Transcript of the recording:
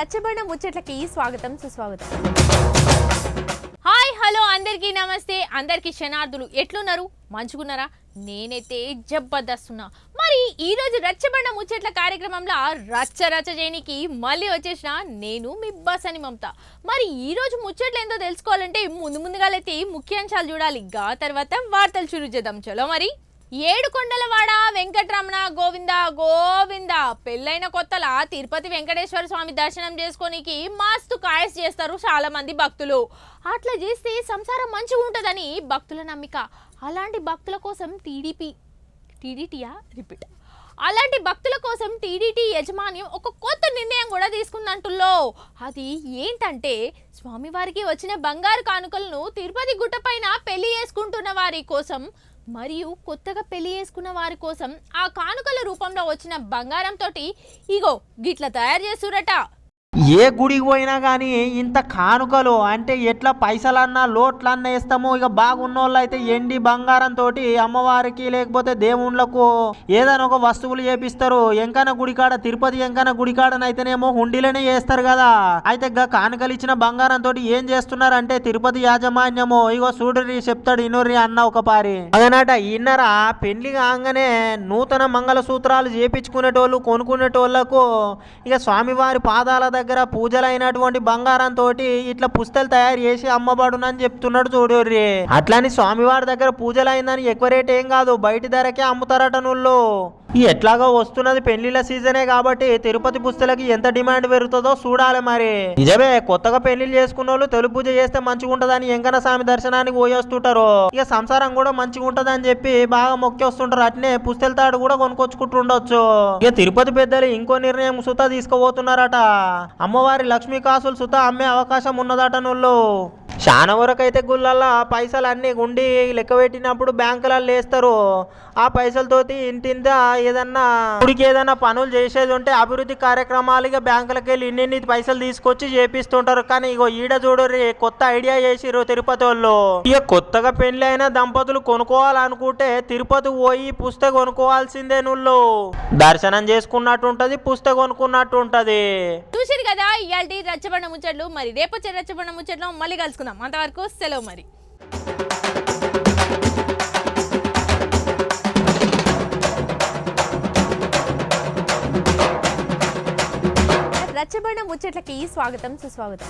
రచ్చబండ ముచ్చట్లకి స్వాగతం సుస్వాగతం. Hi hello అందరికీ నమస్తే. అందరికీ శనార్థులు ఎట్లున్నారు? మంచుకున్నారా? నేనైతే జబర్దస్తున్నా. మరి ఈరోజు రచ్చబండ ముచ్చట్ల కార్యక్రమంలో రచ్చ చేయనికి మళ్ళీ వచ్చేసిన నేను మీ బసని మమత. మరి ఈరోజు ముచ్చట్లు ఏందో తెలుసుకోవాలంటే ముందుగాలైతే ముఖ్యాంశాలు చూడాలి. తర్వాత వార్తలు చురు చేద్దాం. చలో మరి. ఏడుకొండలవాడ వెంకటరమణ గోవింద గోవింద. పెళ్ళైన కొత్తల తిరుపతి వెంకటేశ్వర స్వామి దర్శనం చేసుకోనికి మస్తు కాయస్ చేస్తారు చాలా మంది భక్తులు. అట్లా చేస్తే సంసారం మంచిగా ఉంటుందని భక్తుల నమ్మిక. అలాంటి భక్తుల కోసం అలాంటి భక్తుల కోసం టీడీటీ యాజమాన్యం ఒక కొత్త నిర్ణయం కూడా తీసుకుందంటుల్లో. అది ఏంటంటే స్వామివారికి వచ్చిన బంగారు కానుకలను తిరుపతి గుట్టపైన పెళ్లి చేసుకుంటున్న వారి కోసం మరియు కొత్తగా పెళ్లి చేసుకున్న వారి కోసం ఆ కానుకల రూపంలో వచ్చిన బంగారంతో ఇగో గిట్ల తయారు చేస్తురట. ఏ గుడికి పోయినా కానీ ఇంత కానుకలు అంటే ఎట్లా పైసలన్నా లోట్లన్నా వేస్తామో. ఇక బాగున్న వాళ్ళు అయితే ఎండి బంగారంతో అమ్మవారికి లేకపోతే దేవుళ్ళకు ఏదైనా ఒక వస్తువులు చేపిస్తారు. ఎంకన్న గుడికాడ తిరుపతి ఎంకన్న గుడికాడనైతేనేమో హుండీలోనే చేస్తారు కదా. అయితే ఇక కానుకలు ఇచ్చిన బంగారంతో ఏం చేస్తున్నారు అంటే తిరుపతి యాజమాన్యము ఇగో చూడురి చెప్తాడు ఇనుర్రి అన్న ఒక పారి. అదనట ఇన్నరా పెళ్లి కాగానే నూతన మంగళసూత్రాలు చేపించుకునేటోళ్ళు కొనుక్కునేటోళ్లకు ఇక స్వామివారి పాదాల దగ్గర పూజలైనటువంటి బంగారంతో ఇట్లా పుస్తలు తయారు చేసి అమ్మబడునని చెప్తున్నాడు చూడుర్రి. అట్లాని స్వామివారి దగ్గర పూజలైందని ఎక్కువ రేట్ ఏం కాదు, బయట ధరకే అమ్ముతారట నువ్వు. ఈ ఎట్లాగో వస్తున్నది పెళ్లిళ్ళ సీజనే కాబట్టి తిరుపతి పుస్తలకి ఎంత డిమాండ్ పెరుగుతుందో చూడాలి. మరి నిజమే కొత్తగా పెళ్లిళ్ళు చేసుకున్న వాళ్ళు తొలి పూజ చేస్తే మంచిగా ఉంటదని వెంకన్న స్వామి దర్శనానికి పోయేస్తుంటారు. ఇక సంసారం కూడా మంచిగా ఉంటదని చెప్పి బాగా మొక్కి వస్తుంటారు. అట్నే పుస్తల తాడు కూడా కొనుక్కొచ్చుకుంటుండొచ్చు. ఇక తిరుపతి పెద్దలు ఇంకో నిర్ణయం సుతా తీసుకుపోతున్నారట. అమ్మవారి లక్ష్మీ కాసులు సుతా అమ్మే అవకాశం ఉన్నదట నువ్వు. చాలా వరకు అయితే గుళ్ళల్లో పైసలు అన్నీ గుండి లెక్క పెట్టినప్పుడు బ్యాంకులలో వేస్తారు. ఆ పైసలతోటి ఇంటింత ఏదన్నా గుడికి ఏదన్నా పనులు చేసేది ఉంటే అభివృద్ధి కార్యక్రమాలుగా బ్యాంకులకు వెళ్ళి ఇన్ని పైసలు తీసుకొచ్చి చేపిస్తుంటారు. కానీ ఇగో ఈడ చూడరు కొత్త ఐడియా చేసిరు తిరుపతి వాళ్ళు. ఇక కొత్తగా పెళ్లి అయిన దంపతులు కొనుక్కోవాలనుకుంటే తిరుపతి పోయి పుస్తక కొనుక్కోవాల్సిందే. నువ్వు దర్శనం చేసుకున్నట్టు ఉంటది, పుస్తక కొనుక్కున్నట్టు ఉంటది. చూసిరు కదా ఇయాల్టి రచ్చబండ ముచ్చట్లు. మరి రేపు వచ్చే రచ్చబండ ముచ్చట్లు మళ్ళీ కలుసుకుందాం. అంతవరకు సెలవు. మరి రచ్చబండ ముచ్చట్లకి స్వాగతం సుస్వాగతం.